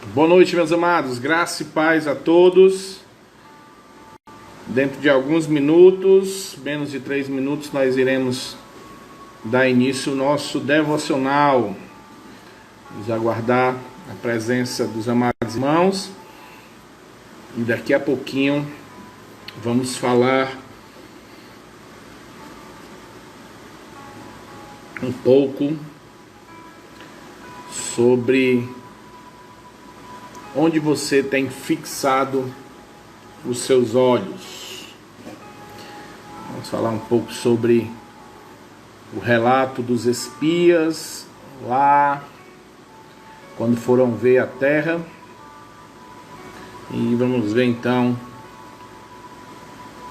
Boa noite, meus amados. Graça e paz a todos. Dentro de alguns minutos, menos de 3 minutos, nós iremos dar início ao nosso devocional. Vamos aguardar a presença dos amados irmãos. E daqui a pouquinho vamos falar um pouco sobre onde você tem fixado os seus olhos. Vamos falar um pouco sobre o relato dos espias lá quando foram ver a terra. E vamos ver então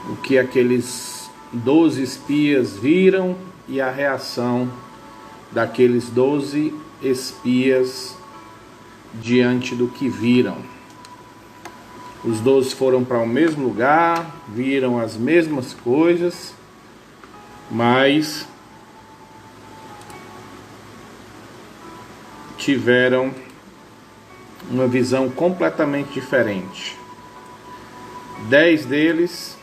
o que aqueles 12 espias viram e a reação daqueles 12 espias diante do que viram. Os 12 foram para o mesmo lugar, viram as mesmas coisas, mas tiveram uma visão completamente diferente. 10 deles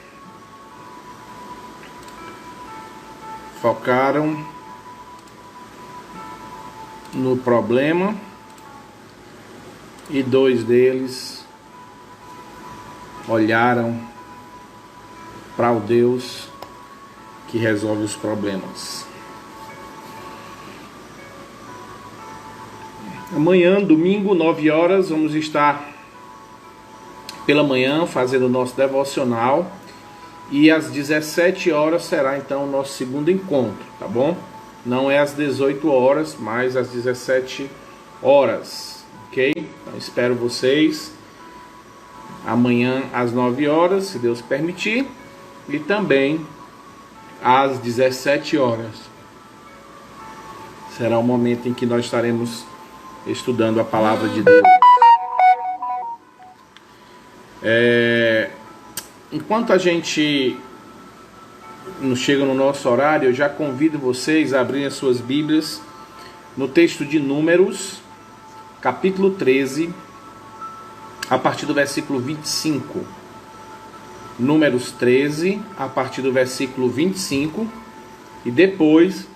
focaram no problema e 2 deles olharam para o Deus que resolve os problemas. Amanhã, domingo, 9 horas, vamos estar pela manhã fazendo o nosso devocional. E às 17 horas será então o nosso segundo encontro, tá bom? Não é às 18 horas, mas às 17 horas, ok? Então espero vocês amanhã às 9 horas, se Deus permitir. E também às 17 horas. Será o momento em que nós estaremos estudando a palavra de Deus. Enquanto a gente não chega no nosso horário, eu já convido vocês a abrirem as suas Bíblias no texto de Números, capítulo 13, a partir do versículo 25. Números 13, a partir do versículo 25. E depois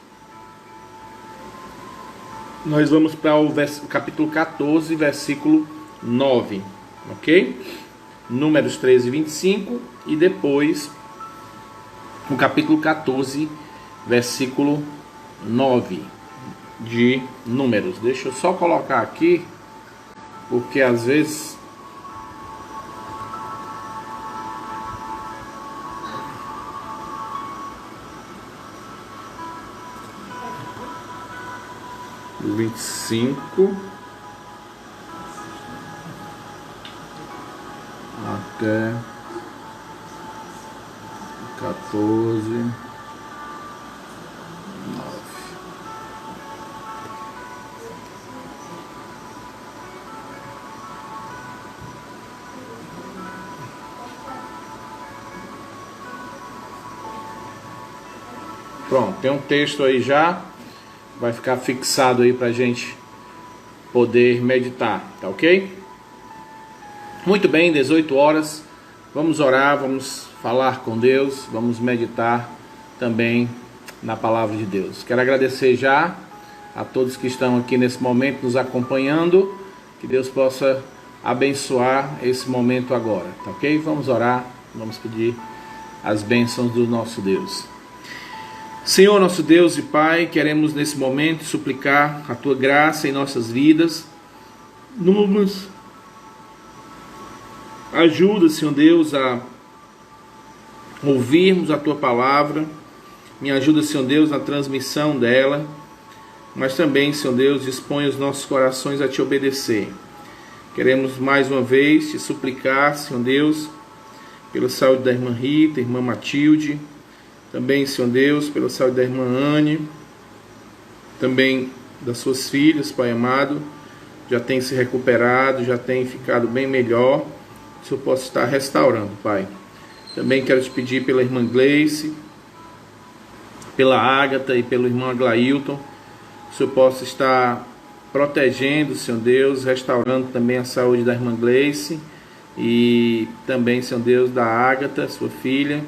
nós vamos para o capítulo 14, versículo 9, ok? Números 13, 25 e depois o capítulo 14, versículo 9 de Números. Deixa eu só colocar aqui, porque às vezes do 25 até 14, 9. Pronto, tem um texto aí já. Vai ficar fixado aí pra gente poder meditar, tá ok? Muito bem, 18 horas. Vamos orar, vamos falar com Deus, vamos meditar também na palavra de Deus. Quero agradecer já a todos que estão aqui nesse momento nos acompanhando. Que Deus possa abençoar esse momento agora, tá ok? Vamos orar, vamos pedir as bênçãos do nosso Deus. Senhor, nosso Deus e Pai, queremos nesse momento suplicar a Tua graça em nossas vidas. Nos ajuda, Senhor Deus, a ouvirmos a Tua palavra. Me ajuda, Senhor Deus, na transmissão dela. Mas também, Senhor Deus, dispõe os nossos corações a Te obedecer. Queremos mais uma vez Te suplicar, Senhor Deus, pela saúde da irmã Rita, irmã Matilde. Também, Senhor Deus, pela saúde da irmã Anne, também das suas filhas, Pai amado, já tem se recuperado, já tem ficado bem melhor. O Senhor possa estar restaurando, Pai. Também quero te pedir pela irmã Gleice, pela Ágata e pelo irmão Aglailton, o Senhor possa estar protegendo, Senhor Deus, restaurando também a saúde da irmã Gleice e também, Senhor Deus, da Ágata, sua filha,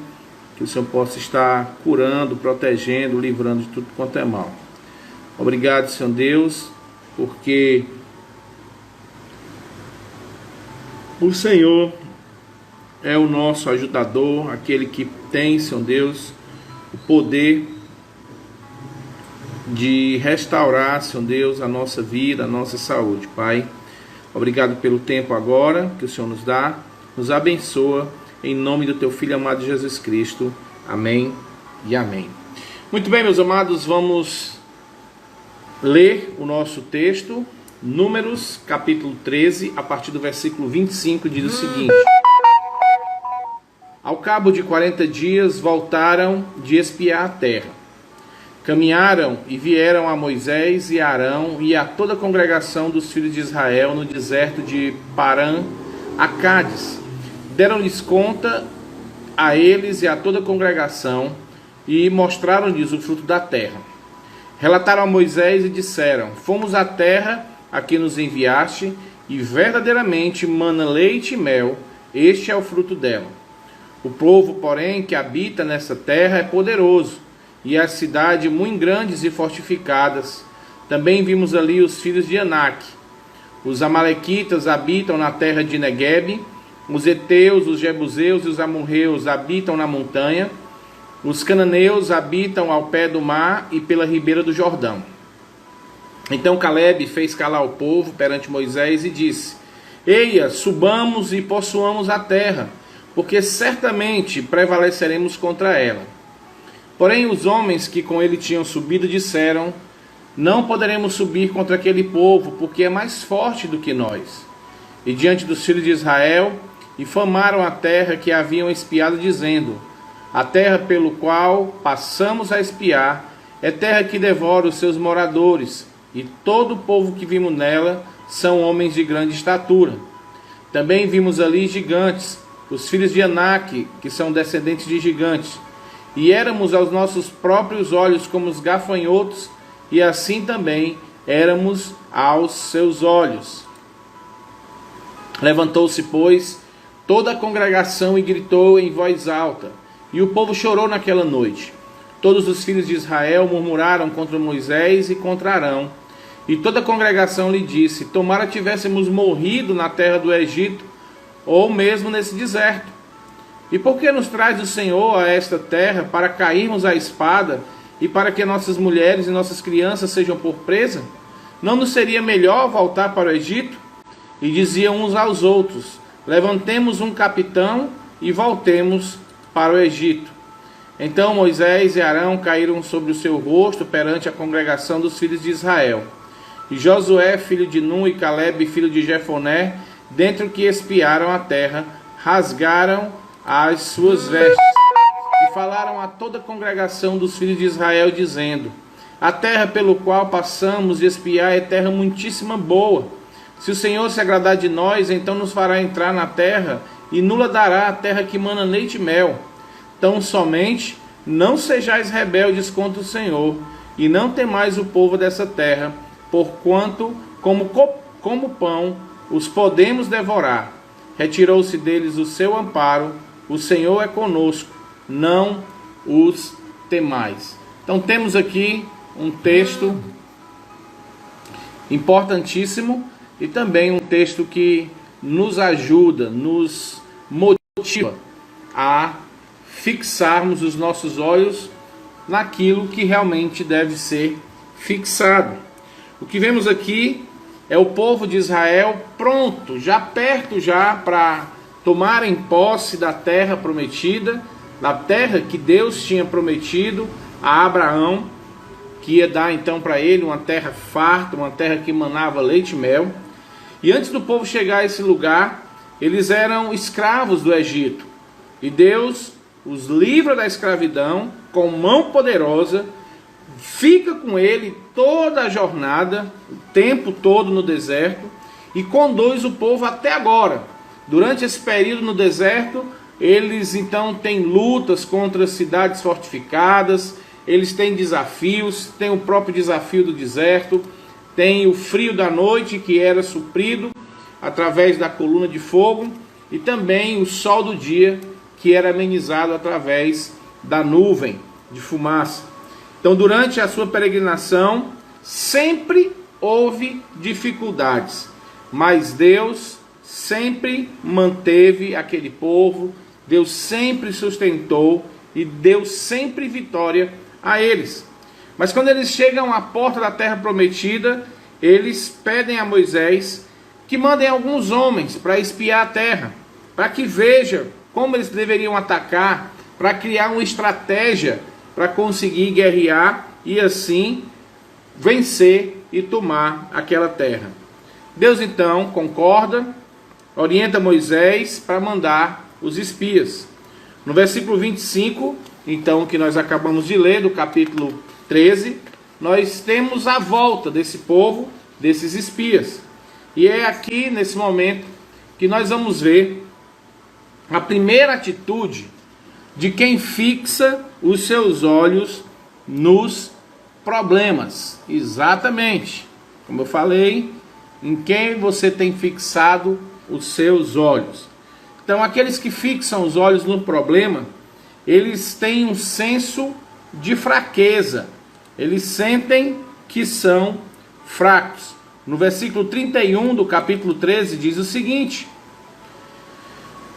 que o Senhor possa estar curando, protegendo, livrando de tudo quanto é mal. Obrigado, Senhor Deus, porque o Senhor é o nosso ajudador, aquele que tem, Senhor Deus, o poder de restaurar, Senhor Deus, a nossa vida, a nossa saúde, Pai. Obrigado pelo tempo agora que o Senhor nos dá. Nos abençoa, em nome do Teu Filho amado Jesus Cristo. Amém e amém. Muito bem, meus amados, vamos ler o nosso texto, Números, capítulo 13, a partir do versículo 25, diz o seguinte: Ao cabo de 40 dias voltaram de espiar a terra. Caminharam e vieram a Moisés e a Arão e a toda a congregação dos filhos de Israel no deserto de Parã, a Cádiz. Deram-lhes conta a eles e a toda a congregação e mostraram-lhes o fruto da terra. Relataram a Moisés e disseram: Fomos à terra a que nos enviaste, e verdadeiramente mana leite e mel, este é o fruto dela. O povo, porém, que habita nessa terra é poderoso, e as cidades muito grandes e fortificadas. Também vimos ali os filhos de Anak. Os amalequitas habitam na terra de Neguebe, os heteus, os jebuseus e os amorreus habitam na montanha, os cananeus habitam ao pé do mar e pela ribeira do Jordão. Então Caleb fez calar o povo perante Moisés e disse: Eia, subamos e possuamos a terra, porque certamente prevaleceremos contra ela. Porém os homens que com ele tinham subido disseram: Não poderemos subir contra aquele povo, porque é mais forte do que nós. E diante dos filhos de Israel, infamaram a terra que haviam espiado, dizendo: A terra pelo qual passamos a espiar é terra que devora os seus moradores, e todo o povo que vimos nela são homens de grande estatura. Também vimos ali gigantes, os filhos de Anak, que são descendentes de gigantes. E éramos aos nossos próprios olhos como os gafanhotos, e assim também éramos aos seus olhos. Levantou-se, pois, toda a congregação e gritou em voz alta, e o povo chorou naquela noite. Todos os filhos de Israel murmuraram contra Moisés e contra Arão, e toda a congregação lhe disse: Tomara tivéssemos morrido na terra do Egito, ou mesmo nesse deserto. E por que nos traz o Senhor a esta terra para cairmos à espada e para que nossas mulheres e nossas crianças sejam por presa? Não nos seria melhor voltar para o Egito? E diziam uns aos outros: Levantemos um capitão e voltemos para o Egito. Então Moisés e Arão caíram sobre o seu rosto perante a congregação dos filhos de Israel. E Josué, filho de Nun, e Caleb, filho de Jefoné, dentre os que espiaram a terra, rasgaram as suas vestes e falaram a toda a congregação dos filhos de Israel, dizendo: A terra pelo qual passamos de espiar é terra muitíssima boa. Se o Senhor se agradar de nós, então nos fará entrar na terra e nula dará a terra que mana leite e mel. Tão somente não sejais rebeldes contra o Senhor, e não temais o povo dessa terra, porquanto como pão os podemos devorar. Retirou-se deles o seu amparo. O Senhor é conosco, não os temais. Então temos aqui um texto importantíssimo e também um texto que nos ajuda, nos motiva a fixarmos os nossos olhos naquilo que realmente deve ser fixado. O que vemos aqui é o povo de Israel pronto, já perto para tomarem posse da terra prometida, da terra que Deus tinha prometido a Abraão, que ia dar então para ele uma terra farta, uma terra que manava leite e mel. E antes do povo chegar a esse lugar, eles eram escravos do Egito. E Deus os livra da escravidão com mão poderosa, fica com ele toda a jornada, o tempo todo no deserto, e conduz o povo até agora. Durante esse período no deserto, eles então têm lutas contra cidades fortificadas, eles têm desafios, tem o próprio desafio do deserto, tem o frio da noite, que era suprido através da coluna de fogo, e também o sol do dia, que era amenizado através da nuvem de fumaça. Então, durante a sua peregrinação, sempre houve dificuldades, mas Deus sempre manteve aquele povo, Deus sempre sustentou e deu sempre vitória a eles. Mas quando eles chegam à porta da terra prometida, eles pedem a Moisés que mandem alguns homens para espiar a terra, para que veja como eles deveriam atacar, para criar uma estratégia para conseguir guerrear e assim vencer e tomar aquela terra. Deus então concorda, orienta Moisés para mandar os espias. No versículo 25, então, que nós acabamos de ler, do capítulo 13, nós temos a volta desse povo, desses espias. E é aqui, nesse momento, que nós vamos ver a primeira atitude de quem fixa os seus olhos nos problemas. Exatamente, como eu falei, em quem você tem fixado os seus olhos. Então, aqueles que fixam os olhos no problema, eles têm um senso de fraqueza. Eles sentem que são fracos. No versículo 31 do capítulo 13 diz o seguinte: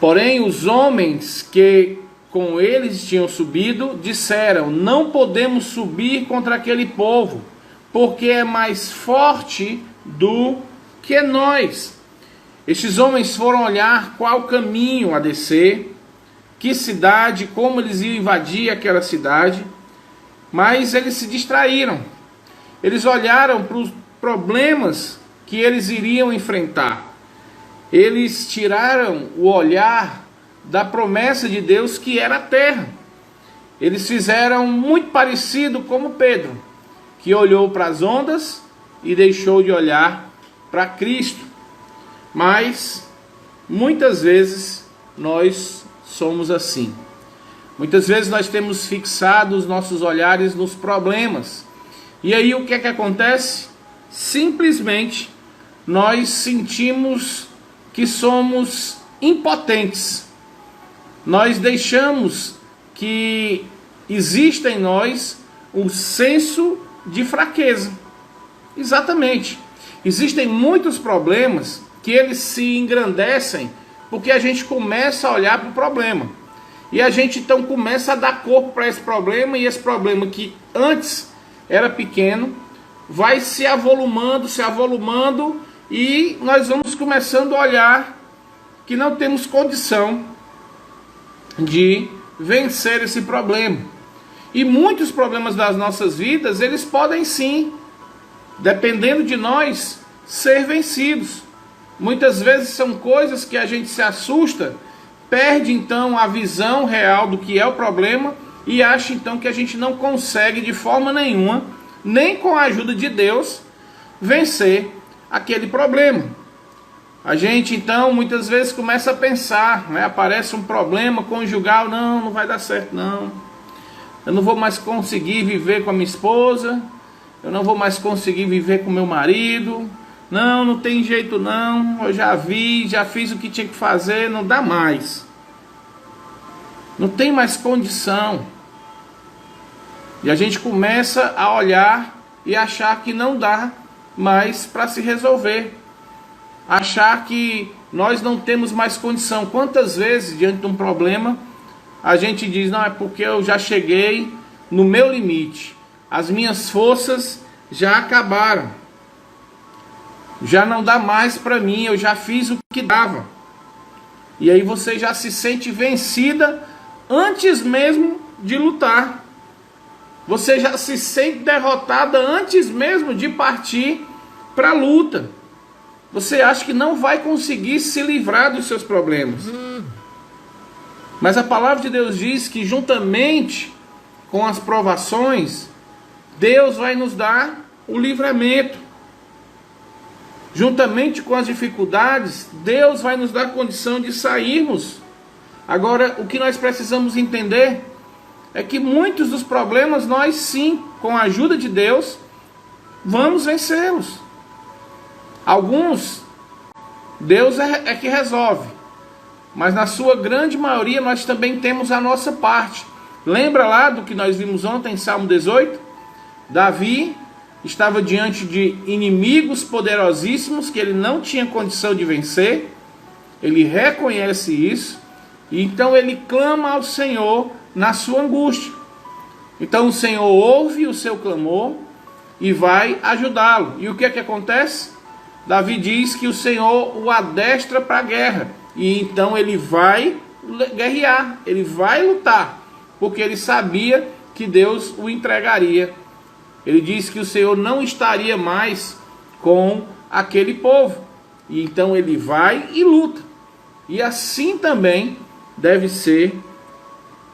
porém os homens que com eles tinham subido disseram: não podemos subir contra aquele povo, porque é mais forte do que nós. Estes homens foram olhar qual caminho a descer, que cidade, como eles iam invadir aquela cidade, mas eles se distraíram. Eles olharam para os problemas que eles iriam enfrentar. Eles tiraram o olhar da promessa de Deus, que era a terra. Eles fizeram muito parecido como Pedro, que olhou para as ondas e deixou de olhar para Cristo. Mas muitas vezes nós somos assim. Muitas vezes nós temos fixado os nossos olhares nos problemas. E aí o que é que acontece? Simplesmente nós sentimos que somos impotentes. Nós deixamos que exista em nós um senso de fraqueza. Exatamente. Existem muitos problemas que eles se engrandecem porque a gente começa a olhar para o problema. E a gente então começa a dar corpo para esse problema, e esse problema que antes era pequeno vai se avolumando, e nós vamos começando a olhar que não temos condição de vencer esse problema. E muitos problemas das nossas vidas, eles podem sim, dependendo de nós, ser vencidos. Muitas vezes são coisas que a gente se assusta, perde então a visão real do que é o problema e acha então que a gente não consegue de forma nenhuma, nem com a ajuda de Deus, vencer aquele problema. A gente então muitas vezes começa a pensar, né? Aparece um problema conjugal, não vai dar certo não. Eu não vou mais conseguir viver com a minha esposa, eu não vou mais conseguir viver com meu marido. Não tem jeito não, eu já fiz o que tinha que fazer, não dá mais. Não tem mais condição. E a gente começa a olhar e achar que não dá mais para se resolver. Achar que nós não temos mais condição. Quantas vezes, diante de um problema, a gente diz, não, é porque eu já cheguei no meu limite. As minhas forças já acabaram. Já não dá mais para mim, eu já fiz o que dava. E aí você já se sente vencida antes mesmo de lutar. Você já se sente derrotada antes mesmo de partir para a luta. Você acha que não vai conseguir se livrar dos seus problemas. Mas a palavra de Deus diz que juntamente com as provações, Deus vai nos dar o livramento. Juntamente com as dificuldades, Deus vai nos dar condição de sairmos. Agora, o que nós precisamos entender é que muitos dos problemas nós sim, com a ajuda de Deus, vamos vencê-los. Alguns, Deus é que resolve, mas na sua grande maioria nós também temos a nossa parte. Lembra lá do que nós vimos ontem em Salmo 18? Davi estava diante de inimigos poderosíssimos que ele não tinha condição de vencer. Ele reconhece isso, e então ele clama ao Senhor na sua angústia. Então o Senhor ouve o seu clamor e vai ajudá-lo. E o que é que acontece? Davi diz que o Senhor o adestra para a guerra, e então ele vai guerrear, ele vai lutar, porque ele sabia que Deus o entregaria. Ele diz que o Senhor não estaria mais com aquele povo, e então ele vai e luta. E assim também deve ser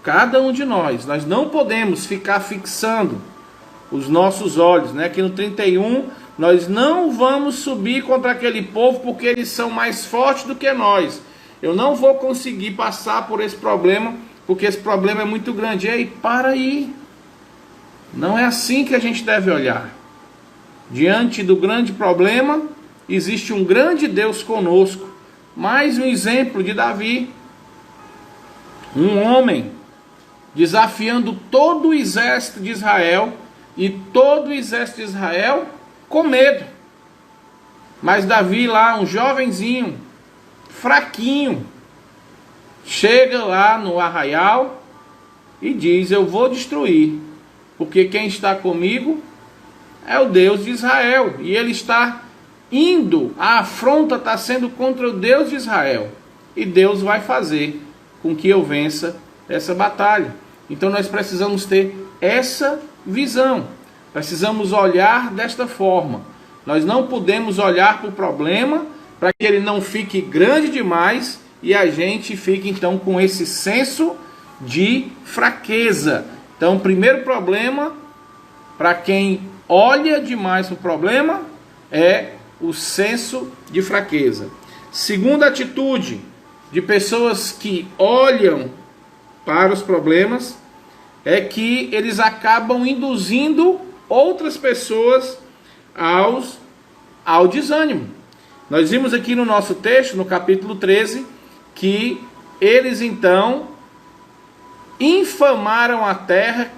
cada um de nós. Nós não podemos ficar fixando os nossos olhos, né? Aqui no 31, nós não vamos subir contra aquele povo porque eles são mais fortes do que nós. Eu não vou conseguir passar por esse problema porque esse problema é muito grande. Ei, para aí. Não é assim que a gente deve olhar. Diante do grande problema, existe um grande Deus conosco. Mais um exemplo de Davi. Um homem desafiando todo o exército de Israel, e todo o exército de Israel com medo. Mas Davi lá, um jovenzinho, fraquinho, chega lá no arraial e diz: eu vou destruir, porque quem está comigo é o Deus de Israel. E ele está indo, a afronta está sendo contra o Deus de Israel, e Deus vai fazer com que eu vença essa batalha. Então nós precisamos ter essa visão, precisamos olhar desta forma. Nós não podemos olhar para o problema para que ele não fique grande demais e a gente fique então com esse senso de fraqueza. Então, o primeiro problema para quem olha demais para o problema é o senso de fraqueza. Segunda atitude de pessoas que olham para os problemas é que eles acabam induzindo outras pessoas ao desânimo. Nós vimos aqui no nosso texto, no capítulo 13, que eles então infamaram a terra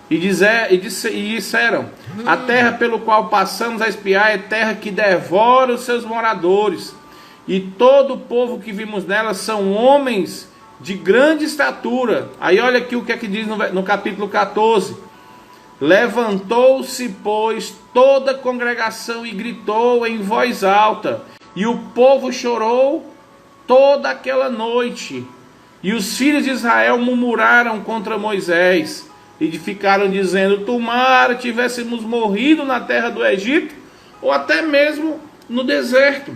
e disseram: a terra pelo qual passamos a espiar é terra que devora os seus moradores, e todo o povo que vimos nela são homens de grande estatura. Aí olha aqui o que é que diz no capítulo 14. Levantou-se, pois, toda a congregação e gritou em voz alta, e o povo chorou toda aquela noite. E os filhos de Israel murmuraram contra Moisés, e ficaram dizendo: tomara tivéssemos morrido na terra do Egito, ou até mesmo no deserto.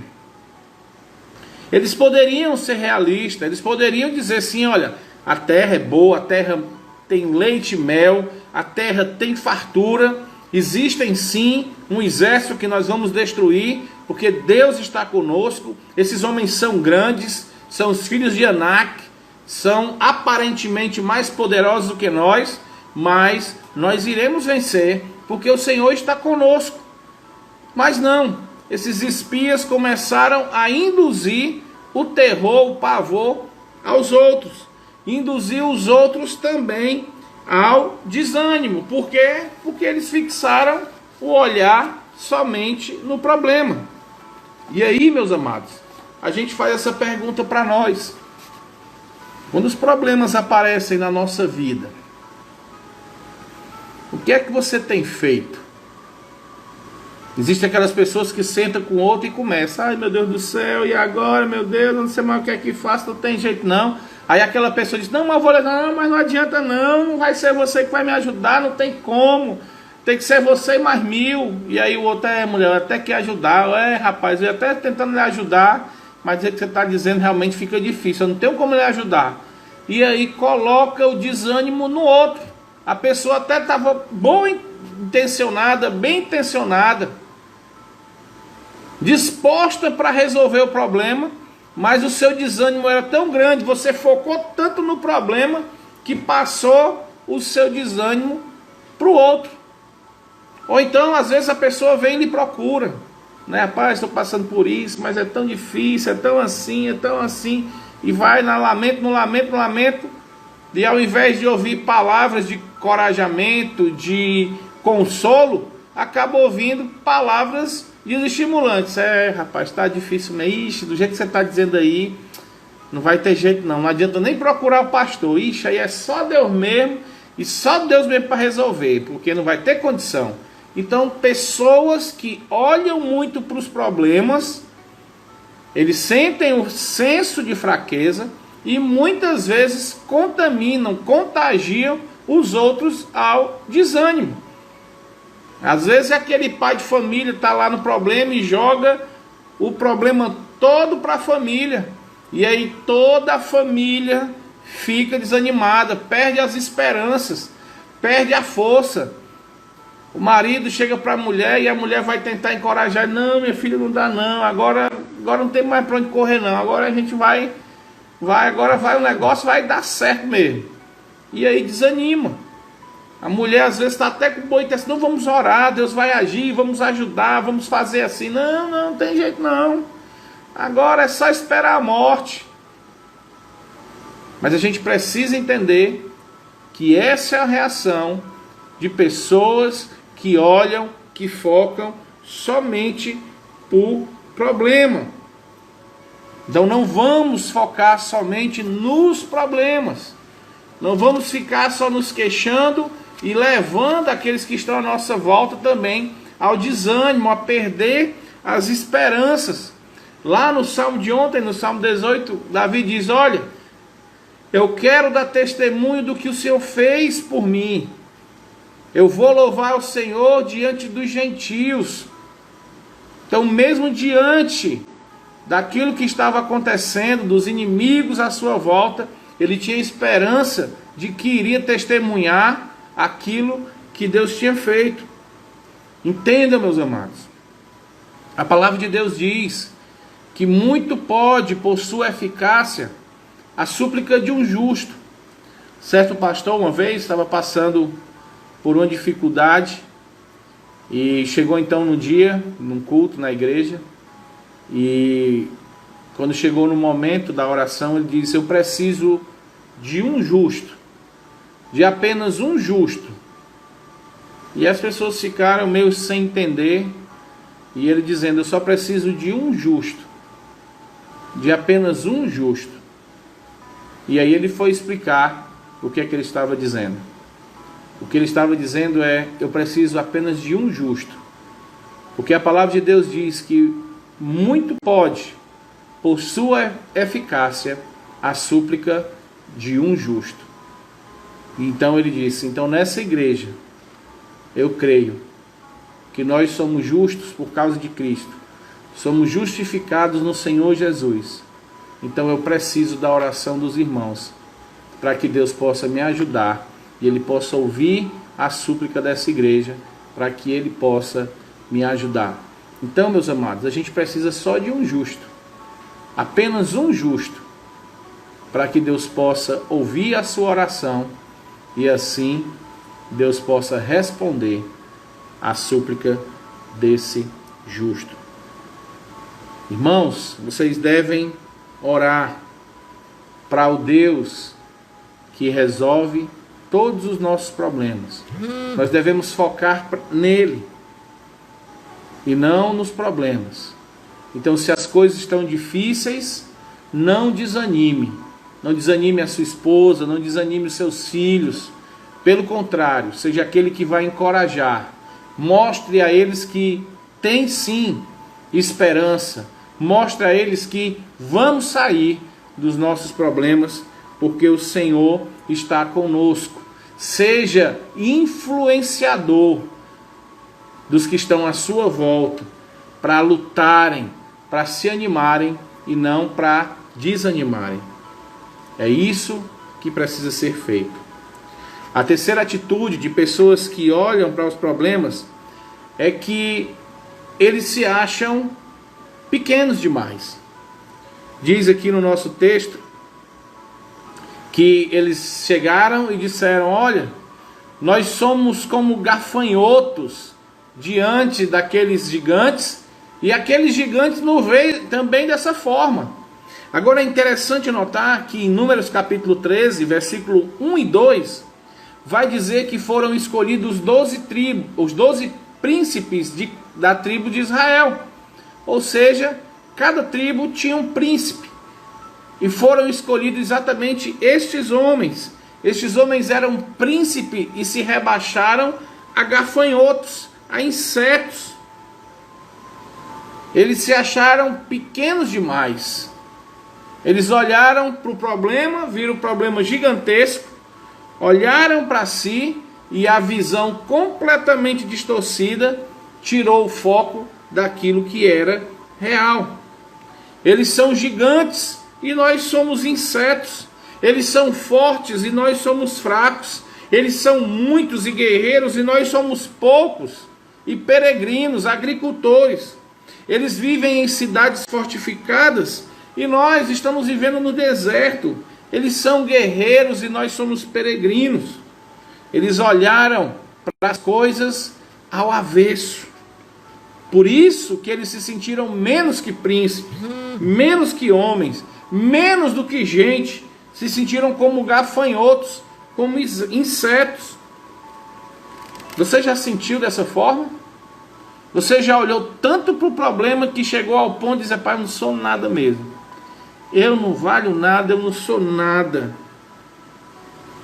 Eles poderiam ser realistas, eles poderiam dizer assim: olha, a terra é boa, a terra tem leite e mel, a terra tem fartura, existem sim um exército que nós vamos destruir, porque Deus está conosco, esses homens são grandes, são os filhos de Anak, são aparentemente mais poderosos do que nós, mas nós iremos vencer, porque o Senhor está conosco. Mas não, esses espias começaram a induzir o terror, o pavor aos outros, induzir os outros também ao desânimo. Por quê? Porque eles fixaram o olhar somente no problema. E aí, meus amados, a gente faz essa pergunta para nós. Quando os problemas aparecem na nossa vida, o que é que você tem feito? Existem aquelas pessoas que sentam com o outro e começam: ai meu Deus do céu, e agora, meu Deus, não sei mais o que é que faço, não tem jeito não. Aí aquela pessoa diz: não, mas vou levar, não, mas não adianta não vai ser você que vai me ajudar, não tem como, tem que ser você e mais 1000. E aí o outro: é mulher, eu até quer ajudar, rapaz, eu até tentando lhe ajudar, mas o que você está dizendo realmente fica difícil, eu não tenho como lhe ajudar. E aí coloca o desânimo no outro. A pessoa até estava boa intencionada, bem intencionada, disposta para resolver o problema, mas o seu desânimo era tão grande, você focou tanto no problema, que passou o seu desânimo para o outro. Ou então, às vezes, a pessoa vem e lhe procura: né? Rapaz, estou passando por isso, mas é tão difícil, é tão assim, e vai no lamento, e ao invés de ouvir palavras de encorajamento, de consolo, acaba ouvindo palavras desestimulantes. Rapaz, está difícil mesmo, do jeito que você está dizendo aí, não vai ter jeito não adianta nem procurar o pastor, aí é só Deus mesmo, e só Deus mesmo para resolver, porque não vai ter condição. Então, pessoas que olham muito para os problemas, eles sentem um senso de fraqueza e muitas vezes contagiam os outros ao desânimo. Às vezes aquele pai de família está lá no problema e joga o problema todo para a família. E aí toda a família fica desanimada, perde as esperanças, perde a força. O marido chega para a mulher e a mulher vai tentar encorajar. Não, minha filha, não dá não. Agora não tem mais para onde correr não. Agora a gente o negócio vai dar certo mesmo. E aí desanima. A mulher às vezes está até com boa intenção. Não, vamos orar, Deus vai agir, vamos ajudar, vamos fazer assim. Não tem jeito não. Agora é só esperar a morte. Mas a gente precisa entender que essa é a reação de pessoas que olham, que focam somente por problema. Então não vamos focar somente nos problemas. Não vamos ficar só nos queixando e levando aqueles que estão à nossa volta também ao desânimo, a perder as esperanças. Lá no Salmo de ontem, no Salmo 18, Davi diz: olha, eu quero dar testemunho do que o Senhor fez por mim. Eu vou louvar o Senhor diante dos gentios. Então, mesmo diante daquilo que estava acontecendo, dos inimigos à sua volta, ele tinha esperança de que iria testemunhar aquilo que Deus tinha feito. Entenda, meus amados. A palavra de Deus diz que muito pode, por sua eficácia, a súplica de um justo. Certo pastor, uma vez, estava passando por uma dificuldade e chegou então no dia, num culto na igreja, e quando chegou no momento da oração, ele disse: eu preciso de um justo, de apenas um justo. E as pessoas ficaram meio sem entender, e ele dizendo: eu só preciso de um justo, de apenas um justo. E aí ele foi explicar o que é que ele estava dizendo. O que ele estava dizendo é: eu preciso apenas de um justo. Porque a palavra de Deus diz que muito pode, por sua eficácia, a súplica de um justo. Então ele disse: então nessa igreja, eu creio que nós somos justos por causa de Cristo. Somos justificados no Senhor Jesus. Então eu preciso da oração dos irmãos, para que Deus possa me ajudar e Ele possa ouvir a súplica dessa igreja, para que Ele possa me ajudar. Então, meus amados, a gente precisa só de um justo, apenas um justo, para que Deus possa ouvir a sua oração e assim Deus possa responder à súplica desse justo. Irmãos, vocês devem orar para o Deus que resolve todos os nossos problemas. Nós devemos focar nele e não nos problemas. Então, se as coisas estão difíceis, não desanime. Não desanime a sua esposa, não desanime os seus filhos. Pelo contrário, seja aquele que vai encorajar. Mostre a eles que tem sim esperança. Mostre a eles que vamos sair dos nossos problemas, porque o Senhor está conosco. Seja influenciador dos que estão à sua volta, para lutarem, para se animarem e não para desanimarem. É isso que precisa ser feito. A terceira atitude de pessoas que olham para os problemas é que eles se acham pequenos demais. Diz aqui no nosso texto que eles chegaram e disseram: olha, nós somos como gafanhotos diante daqueles gigantes E aqueles gigantes não veem também dessa forma. Agora é interessante notar que em Números capítulo 13, versículo 1 e 2, vai dizer que foram escolhidos 12 tribos, os 12 príncipes da tribo de Israel. Ou seja, cada tribo tinha um príncipe. E foram escolhidos exatamente estes homens. Estes homens eram príncipes e se rebaixaram a gafanhotos, a insetos. Eles se acharam pequenos demais. Eles olharam para o problema, viram o problema gigantesco, olharam para si e a visão completamente distorcida tirou o foco daquilo que era real. Eles são gigantes e nós somos insetos. Eles são fortes e nós somos fracos. Eles são muitos e guerreiros e nós somos poucos e peregrinos, agricultores. Eles vivem em cidades fortificadas e nós estamos vivendo no deserto. Eles são guerreiros e nós somos peregrinos. Eles olharam para as coisas ao avesso. Por isso que eles se sentiram menos que príncipes, menos que homens, menos do que gente. Se sentiram como gafanhotos, como insetos. Você já sentiu dessa forma? Você já olhou tanto para o problema que chegou ao ponto de dizer: pai, eu não sou nada mesmo. Eu não valho nada, eu não sou nada.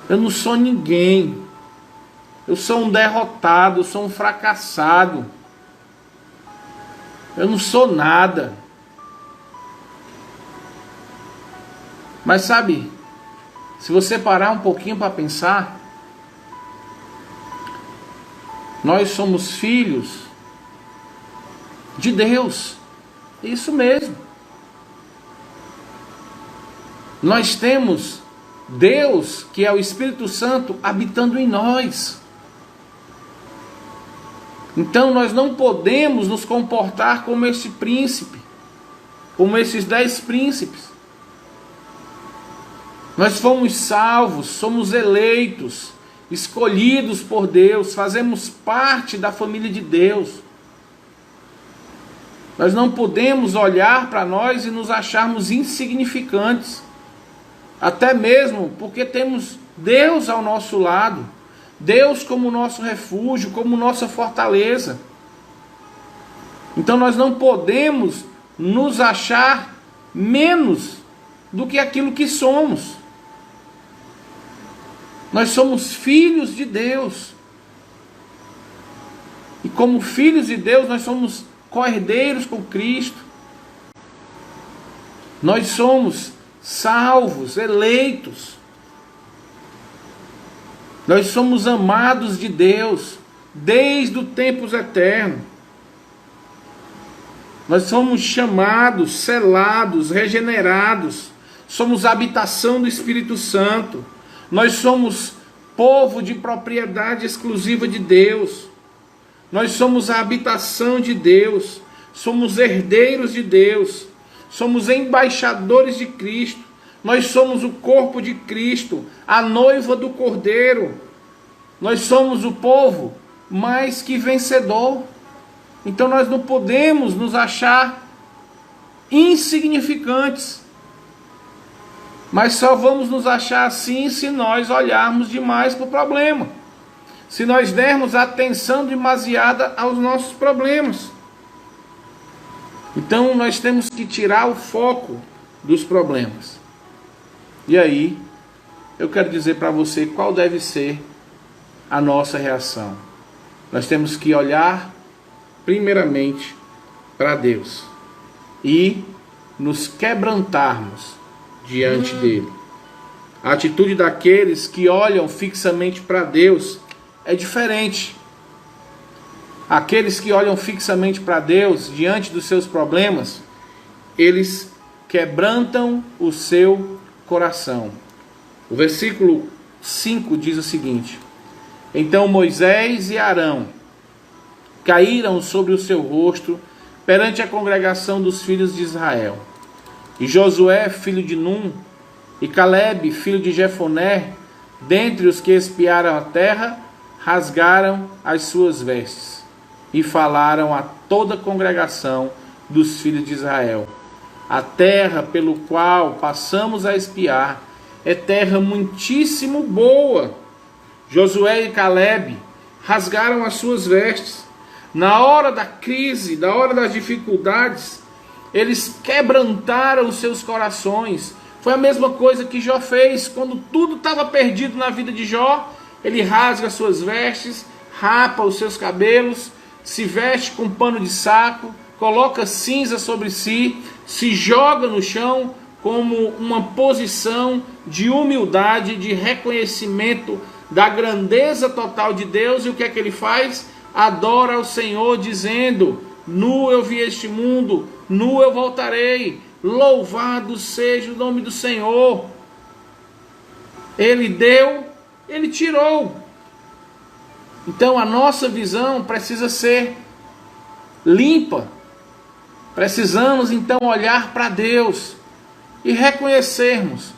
Eu não sou ninguém. Eu sou um derrotado, eu sou um fracassado. Eu não sou nada. Mas sabe, se você parar um pouquinho para pensar, nós somos filhos de Deus. Isso mesmo. Nós temos Deus, que é o Espírito Santo, habitando em nós. Então nós não podemos nos comportar como este príncipe, como esses 10 príncipes. Nós fomos salvos, somos eleitos, escolhidos por Deus, fazemos parte da família de Deus. Nós não podemos olhar para nós e nos acharmos insignificantes, até mesmo porque temos Deus ao nosso lado, Deus como nosso refúgio, como nossa fortaleza. Então nós não podemos nos achar menos do que aquilo que somos. Nós somos filhos de Deus. E como filhos de Deus, nós somos co-herdeiros com Cristo. Nós somos salvos, eleitos. Nós somos amados de Deus desde os tempos eternos. Nós somos chamados, selados, regenerados. Somos habitação do Espírito Santo. Nós somos povo de propriedade exclusiva de Deus. Nós somos a habitação de Deus. Somos herdeiros de Deus. Somos embaixadores de Cristo. Nós somos o corpo de Cristo, a noiva do Cordeiro. Nós somos o povo mais que vencedor. Então nós não podemos nos achar insignificantes. Mas só vamos nos achar assim se nós olharmos demais para o problema. Se nós dermos atenção demasiada aos nossos problemas. Então nós temos que tirar o foco dos problemas. E aí, eu quero dizer para você qual deve ser a nossa reação. Nós temos que olhar primeiramente para Deus e nos quebrantarmos diante dele. A atitude daqueles que olham fixamente para Deus é diferente. Aqueles que olham fixamente para Deus diante dos seus problemas, eles quebrantam o seu coração. O versículo 5 diz o seguinte: então Moisés e Arão caíram sobre o seu rosto perante a congregação dos filhos de Israel. E Josué, filho de Num, e Calebe, filho de Jefoné, dentre os que espiaram a terra, rasgaram as suas vestes e falaram a toda a congregação dos filhos de Israel. A terra pelo qual passamos a espiar é terra muitíssimo boa. Josué e Calebe rasgaram as suas vestes. Na hora da crise, na hora das dificuldades, eles quebrantaram os seus corações. Foi a mesma coisa que Jó fez. Quando tudo estava perdido na vida de Jó, ele rasga as suas vestes, rapa os seus cabelos, se veste com pano de saco, coloca cinza sobre si, se joga no chão como uma posição de humildade, de reconhecimento da grandeza total de Deus. E o que é que ele faz? Adora ao Senhor, dizendo: nu eu vi este mundo, nu eu voltarei, louvado seja o nome do Senhor. Ele deu, ele tirou. Então a nossa visão precisa ser limpa. Precisamos então olhar para Deus e reconhecermos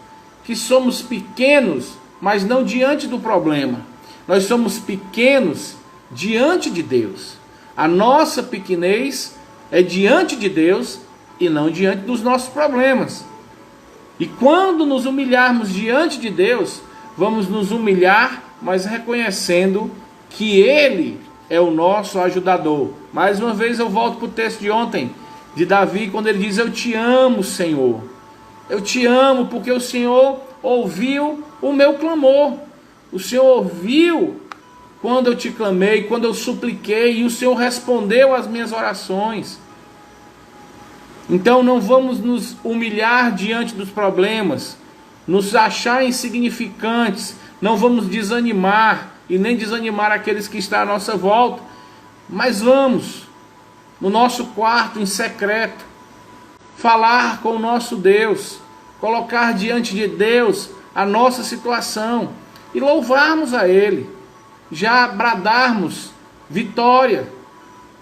que somos pequenos, mas não diante do problema. Nós somos pequenos diante de Deus. A nossa pequenez é diante de Deus e não diante dos nossos problemas. E quando nos humilharmos diante de Deus, vamos nos humilhar, mas reconhecendo que Ele é o nosso ajudador. Mais uma vez eu volto para o texto de ontem, de Davi, quando ele diz: eu te amo, Senhor. Eu te amo porque o Senhor ouviu o meu clamor. O Senhor ouviu quando eu te clamei, quando eu supliquei, e o Senhor respondeu às minhas orações. Então não vamos nos humilhar diante dos problemas, nos achar insignificantes, não vamos desanimar e nem desanimar aqueles que estão à nossa volta, mas vamos no nosso quarto em secreto falar com o nosso Deus, colocar diante de Deus a nossa situação e louvarmos a Ele, já bradarmos vitória,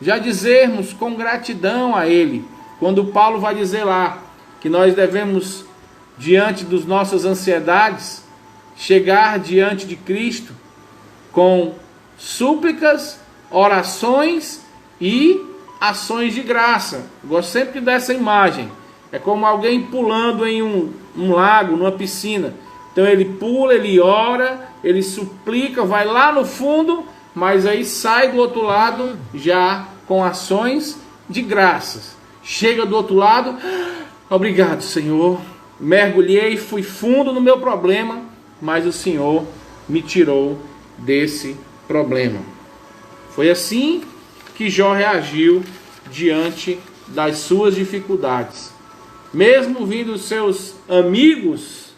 já dizermos com gratidão a Ele. Quando Paulo vai dizer lá que nós devemos, diante das nossas ansiedades, chegar diante de Cristo com súplicas, orações e ações de graça. Eu gosto sempre dessa imagem. É como alguém pulando em um lago, numa piscina. Então ele pula, ele ora, ele suplica, vai lá no fundo, mas aí sai do outro lado já com ações de graças. Chega do outro lado: obrigado, Senhor. Mergulhei, fui fundo no meu problema, mas o Senhor me tirou desse problema. Foi assim que Jó reagiu diante das suas dificuldades. Mesmo vindo os seus amigos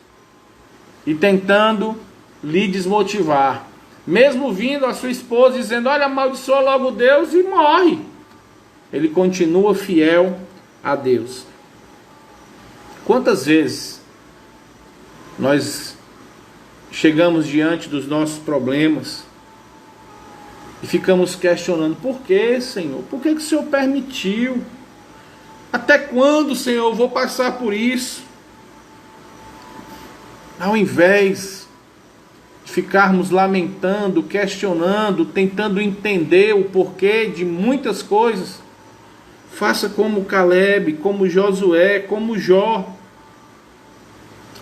e tentando lhe desmotivar. Mesmo vindo a sua esposa dizendo: olha, amaldiçoa logo Deus e morre. Ele continua fiel a Deus. Quantas vezes nós chegamos diante dos nossos problemas e ficamos questionando: por que, Senhor? Por que o Senhor permitiu? Até quando, Senhor, eu vou passar por isso? Ao invés de ficarmos lamentando, questionando, tentando entender o porquê de muitas coisas, faça como Calebe, como Josué, como Jó.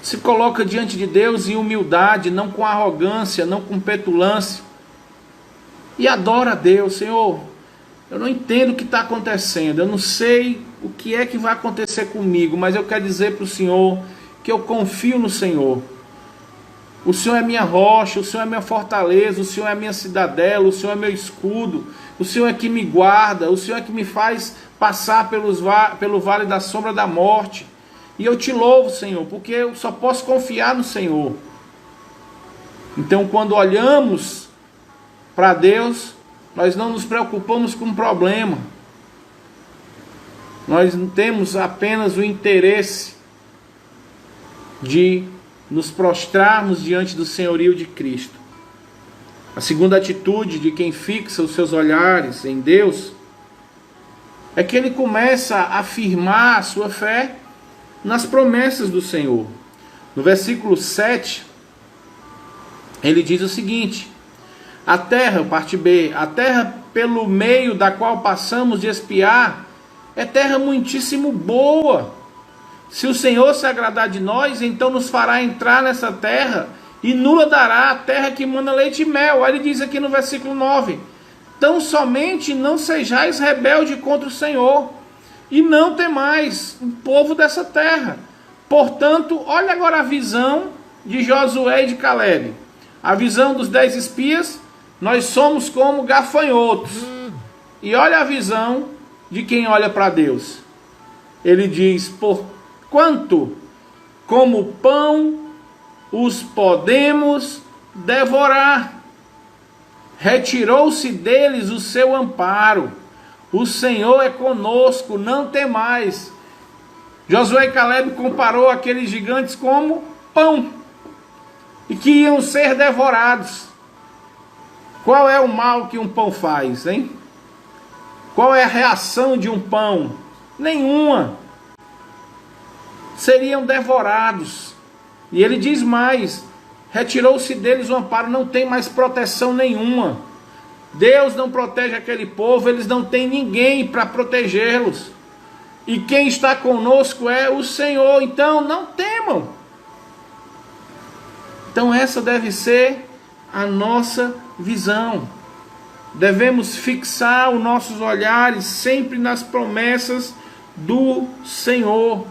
Se coloca diante de Deus em humildade, não com arrogância, não com petulância. E adora a Deus. Senhor, eu não entendo o que está acontecendo, eu não sei o que é que vai acontecer comigo, mas eu quero dizer para o Senhor que eu confio no Senhor. O Senhor é minha rocha, o Senhor é minha fortaleza, o Senhor é minha cidadela, o Senhor é meu escudo, o Senhor é que me guarda, o Senhor é que me faz passar pelo vale da sombra da morte. E eu te louvo, Senhor, porque eu só posso confiar no Senhor. Então, quando olhamos para Deus, nós não nos preocupamos com o problema. Nós temos apenas o interesse de nos prostrarmos diante do senhorio de Cristo. A segunda atitude de quem fixa os seus olhares em Deus é que ele começa a afirmar a sua fé nas promessas do Senhor. No versículo 7, ele diz o seguinte: a terra, parte B, a terra pelo meio da qual passamos de espiar, é terra muitíssimo boa. Se o Senhor se agradar de nós, então nos fará entrar nessa terra e nos dará a terra que manda leite e mel. Aí ele diz aqui no versículo 9: tão somente não sejais rebelde contra o Senhor, e não temais o povo dessa terra. Portanto, olha agora a visão de Josué e de Calebe. A visão dos 10 espias: nós somos como gafanhotos. E olha a visão de quem olha para Deus. Ele diz: porquanto como pão os podemos devorar. Retirou-se deles o seu amparo. O Senhor é conosco, não temais. Josué e Calebe comparou aqueles gigantes como pão, e que iam ser devorados. Qual é o mal que um pão faz, hein? Qual é a reação de um pão? Nenhuma. Seriam devorados. E ele diz mais: retirou-se deles o amparo, não tem mais proteção nenhuma. Deus não protege aquele povo, eles não têm ninguém para protegê-los. E quem está conosco é o Senhor, então não temam. Então essa deve ser a nossa visão. Devemos fixar os nossos olhares sempre nas promessas do Senhor.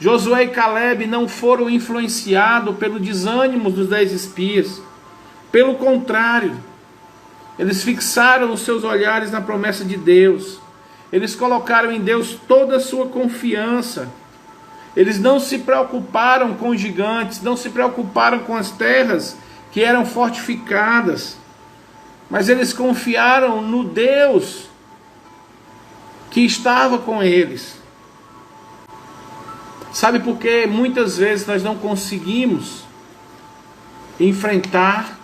Josué e Calebe não foram influenciados pelo desânimo dos 10 espias. Pelo contrário, eles fixaram os seus olhares na promessa de Deus. Eles colocaram em Deus toda a sua confiança. Eles não se preocuparam com os gigantes, não se preocuparam com as terras que eram fortificadas. Mas eles confiaram no Deus que estava com eles. Sabe por que muitas vezes nós não conseguimos enfrentar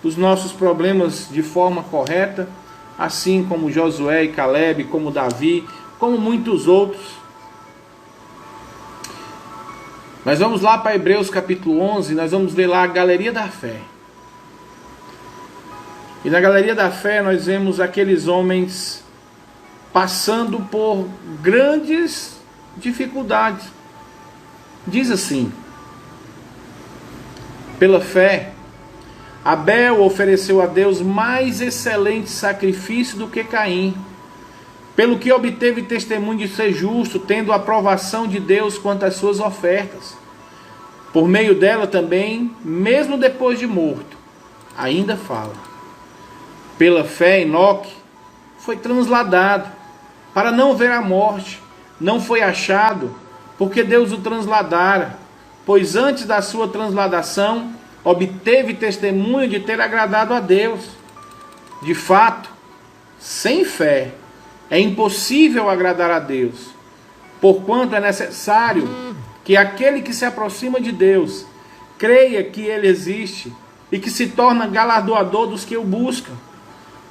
os nossos problemas de forma correta, assim como Josué e Calebe, como Davi, como muitos outros? Nós vamos lá para Hebreus capítulo 11, nós vamos ler lá a galeria da fé. E na galeria da fé nós vemos aqueles homens passando por grandes dificuldades. Diz assim: pela fé, Abel ofereceu a Deus mais excelente sacrifício do que Caim, pelo que obteve testemunho de ser justo, tendo a aprovação de Deus quanto às suas ofertas. Por meio dela também, mesmo depois de morto, ainda fala. Pela fé, Enoque foi transladado para não ver a morte, não foi achado, porque Deus o transladara, pois antes da sua transladação obteve testemunho de ter agradado a Deus. De fato, sem fé é impossível agradar a Deus, porquanto é necessário que aquele que se aproxima de Deus creia que Ele existe e que se torna galardoador dos que o buscam.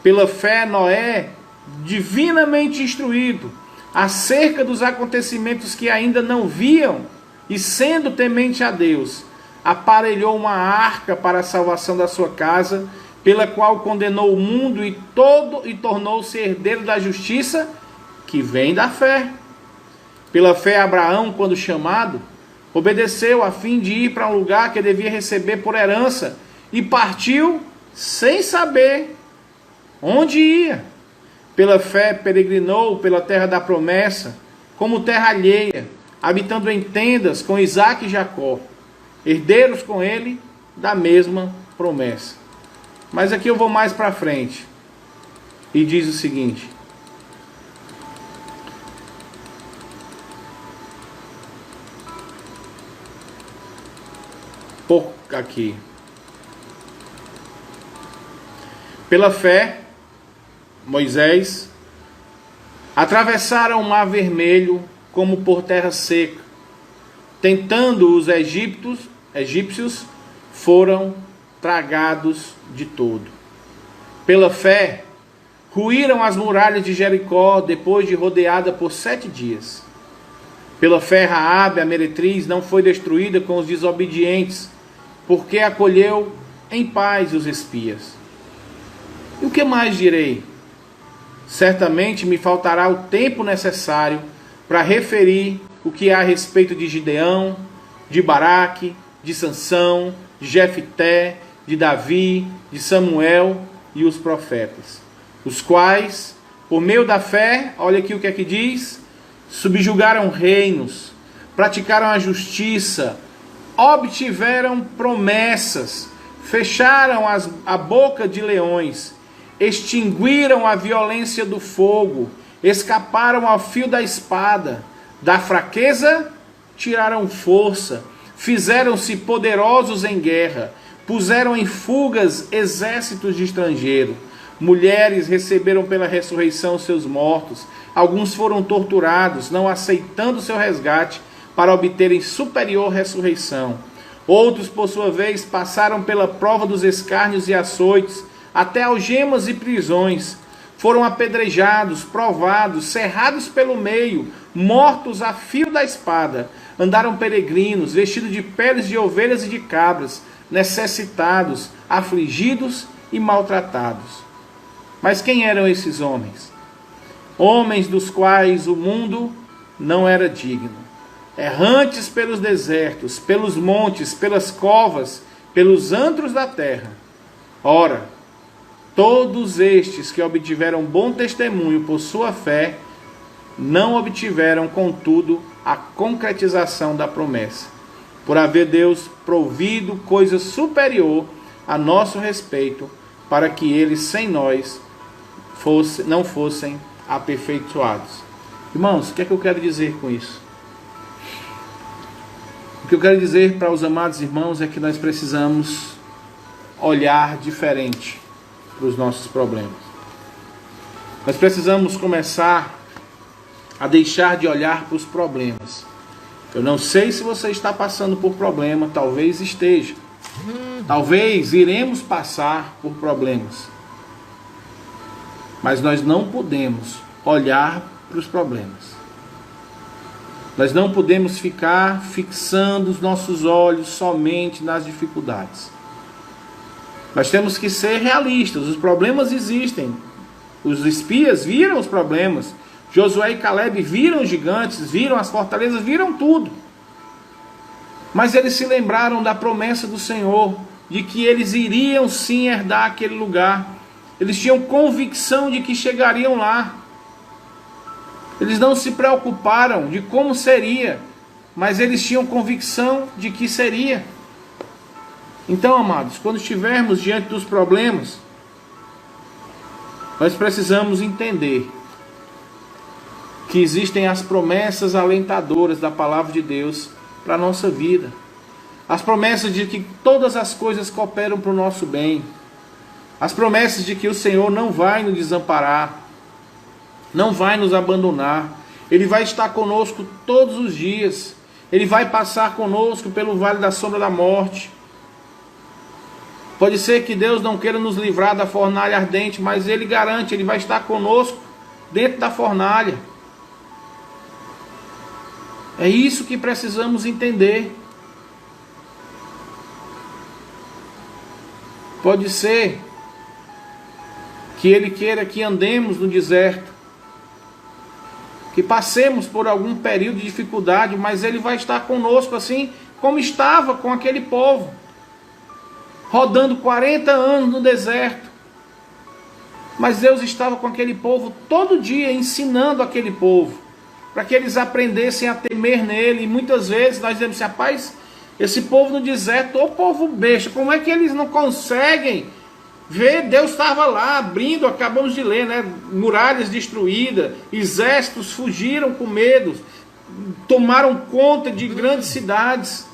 Pela fé, Noé, divinamente instruído acerca dos acontecimentos que ainda não viam, e sendo temente a Deus, aparelhou uma arca para a salvação da sua casa, pela qual condenou o mundo e tornou-se herdeiro da justiça que vem da fé. Pela fé, Abraão, quando chamado, obedeceu a fim de ir para um lugar que devia receber por herança, e partiu sem saber onde ia. Pela fé, peregrinou pela terra da promessa, como terra alheia, habitando em tendas com Isaque e Jacó, herdeiros com ele da mesma promessa. Mas aqui eu vou mais para frente, e diz o seguinte: aqui. Pela fé, Moisés atravessaram o mar vermelho como por terra seca, tentando os egípcios foram tragados de todo. Pela fé, ruíram as muralhas de Jericó depois de rodeada por 7 dias. Pela fé, Raabe, a meretriz, não foi destruída com os desobedientes, porque acolheu em paz os espias. E o que mais direi? Certamente me faltará o tempo necessário para referir o que há a respeito de Gideão, de Baraque, de Sansão, de Jefté, de Davi, de Samuel e os profetas, os quais, por meio da fé, olha aqui o que é que diz, subjugaram reinos, praticaram a justiça, obtiveram promessas, fecharam a boca de leões, extinguiram a violência do fogo, escaparam ao fio da espada, da fraqueza tiraram força, fizeram-se poderosos em guerra, puseram em fugas exércitos de estrangeiro. Mulheres receberam pela ressurreição seus mortos, alguns foram torturados, não aceitando seu resgate, para obterem superior ressurreição. Outros, por sua vez, passaram pela prova dos escárnios e açoites, até algemas e prisões. Foram apedrejados, provados, cerrados pelo meio, mortos a fio da espada. Andaram peregrinos, vestidos de peles de ovelhas e de cabras, necessitados, afligidos e maltratados. Mas quem eram esses homens? Homens dos quais o mundo não era digno. Errantes pelos desertos, pelos montes, pelas covas, pelos antros da terra. Ora, todos estes que obtiveram bom testemunho por sua fé, não obtiveram, contudo, a concretização da promessa, por haver Deus provido coisa superior a nosso respeito, para que eles, sem nós, não fossem aperfeiçoados. Irmãos, o que é que eu quero dizer com isso? O que eu quero dizer para os amados irmãos é que nós precisamos olhar diferente para os nossos problemas. Nós precisamos começar a deixar de olhar para os problemas. Eu não sei se você está passando por problema, talvez esteja. Talvez iremos passar por problemas. Mas nós não podemos olhar para os problemas. Nós não podemos ficar fixando os nossos olhos somente nas dificuldades. Nós temos que ser realistas. Os problemas existem. Os espias viram os problemas. Josué e Caleb viram os gigantes, viram as fortalezas, viram tudo. Mas eles se lembraram da promessa do Senhor, de que eles iriam sim herdar aquele lugar. Eles tinham convicção de que chegariam lá. Eles não se preocuparam de como seria, mas eles tinham convicção de que seria. Então, amados, quando estivermos diante dos problemas, nós precisamos entender que existem as promessas alentadoras da palavra de Deus para a nossa vida. As promessas de que todas as coisas cooperam para o nosso bem. As promessas de que o Senhor não vai nos desamparar, não vai nos abandonar. Ele vai estar conosco todos os dias. Ele vai passar conosco pelo vale da sombra da morte. Pode ser que Deus não queira nos livrar da fornalha ardente, mas Ele garante, Ele vai estar conosco dentro da fornalha. É isso que precisamos entender. Pode ser que Ele queira que andemos no deserto, que passemos por algum período de dificuldade, mas Ele vai estar conosco assim como estava com aquele povo, rodando 40 anos no deserto. Mas Deus estava com aquele povo todo dia, ensinando aquele povo, para que eles aprendessem a temer nele. E muitas vezes nós dizemos assim: rapaz, esse povo no deserto, ô povo besta, como é que eles não conseguem ver? Deus estava lá abrindo, acabamos de ler, né? Muralhas destruídas, exércitos fugiram com medo, tomaram conta de grandes cidades.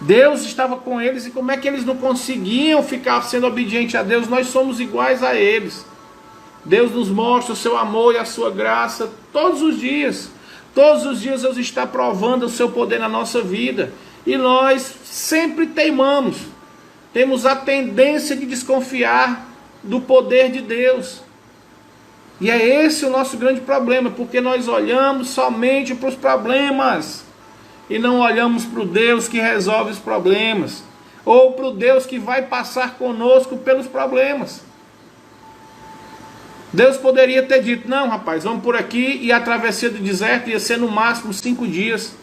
Deus estava com eles, e como é que eles não conseguiam ficar sendo obedientes a Deus? Nós somos iguais a eles. Deus nos mostra o seu amor e a sua graça todos os dias. Todos os dias Deus está provando o seu poder na nossa vida. E nós sempre teimamos. Temos a tendência de desconfiar do poder de Deus. E é esse o nosso grande problema, porque nós olhamos somente para os problemas e não olhamos para o Deus que resolve os problemas, ou para o Deus que vai passar conosco pelos problemas. Deus poderia ter dito: não, rapaz, vamos por aqui, e a travessia do deserto ia ser no máximo 5 dias.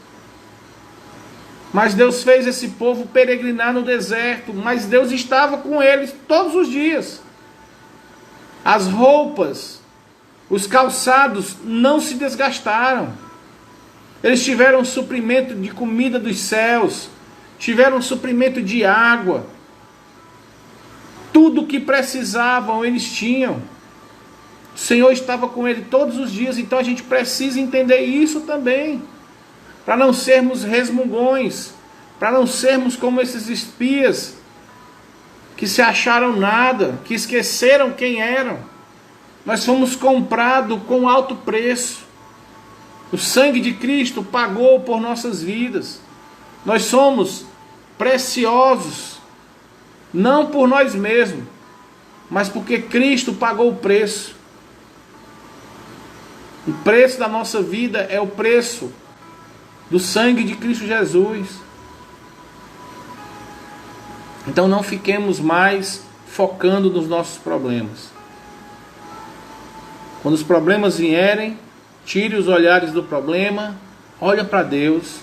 Mas Deus fez esse povo peregrinar no deserto, mas Deus estava com eles todos os dias. As roupas, os calçados não se desgastaram. Eles tiveram suprimento de comida dos céus, tiveram suprimento de água. Tudo o que precisavam eles tinham. O Senhor estava com ele todos os dias, então a gente precisa entender isso também, para não sermos resmungões, para não sermos como esses espias que se acharam nada, que esqueceram quem eram. Nós fomos comprados com alto preço. O sangue de Cristo pagou por nossas vidas. Nós somos preciosos, não por nós mesmos, mas porque Cristo pagou o preço. O preço da nossa vida é o preço do sangue de Cristo Jesus. Então não fiquemos mais focando nos nossos problemas. Quando os problemas vierem, tire os olhares do problema, olha para Deus,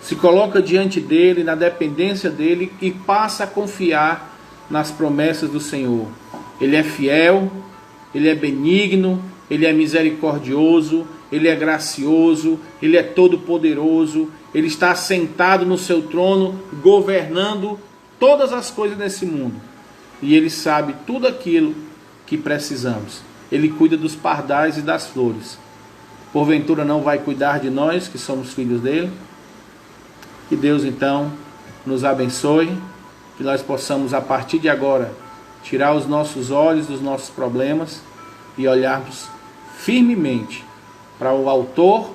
se coloca diante dele, na dependência dele, e passa a confiar nas promessas do Senhor. Ele é fiel, ele é benigno, ele é misericordioso, ele é gracioso, ele é todo-poderoso, ele está sentado no seu trono, governando todas as coisas nesse mundo. E ele sabe tudo aquilo que precisamos. Ele cuida dos pardais e das flores. Porventura não vai cuidar de nós, que somos filhos dele? Que Deus então nos abençoe, que nós possamos a partir de agora tirar os nossos olhos dos nossos problemas e olharmos firmemente para o autor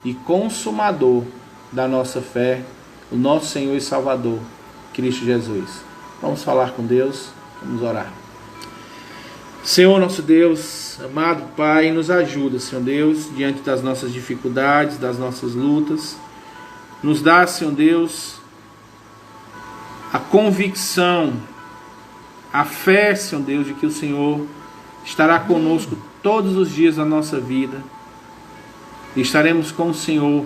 e consumador da nossa fé, o nosso Senhor e Salvador, Cristo Jesus. Vamos falar com Deus, vamos orar. Senhor nosso Deus, amado Pai, nos ajuda, Senhor Deus, diante das nossas dificuldades, das nossas lutas. Nos dá, Senhor Deus, a convicção, a fé, Senhor Deus, de que o Senhor estará conosco todos os dias da nossa vida. E estaremos com o Senhor.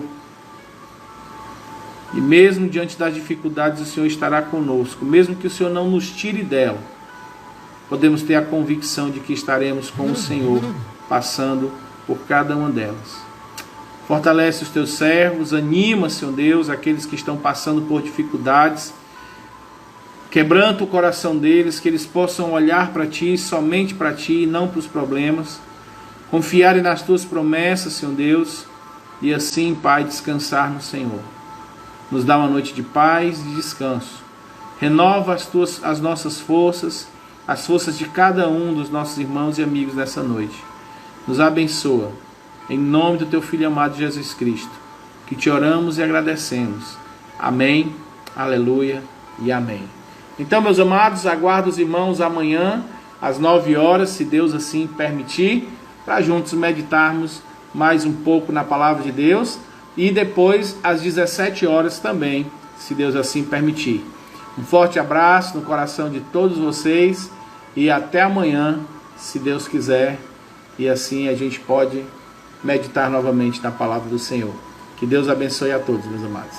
E mesmo diante das dificuldades, o Senhor estará conosco. Mesmo que o Senhor não nos tire dela, podemos ter a convicção de que estaremos com o Senhor, passando por cada uma delas. Fortalece os teus servos, anima, Senhor Deus, aqueles que estão passando por dificuldades. Quebranta o coração deles, que eles possam olhar para Ti, somente para Ti, e não para os problemas. Confiarem nas Tuas promessas, Senhor Deus, e assim, Pai, descansar no Senhor. Nos dá uma noite de paz e de descanso. Renova as nossas forças, as forças de cada um dos nossos irmãos e amigos nessa noite. Nos abençoa, em nome do Teu Filho amado Jesus Cristo, que Te oramos e agradecemos. Amém, aleluia e amém. Então, meus amados, aguardo os irmãos amanhã, às 9 horas, se Deus assim permitir, para juntos meditarmos mais um pouco na Palavra de Deus, e depois às 17 horas também, se Deus assim permitir. Um forte abraço no coração de todos vocês, e até amanhã, se Deus quiser, e assim a gente pode meditar novamente na Palavra do Senhor. Que Deus abençoe a todos, meus amados.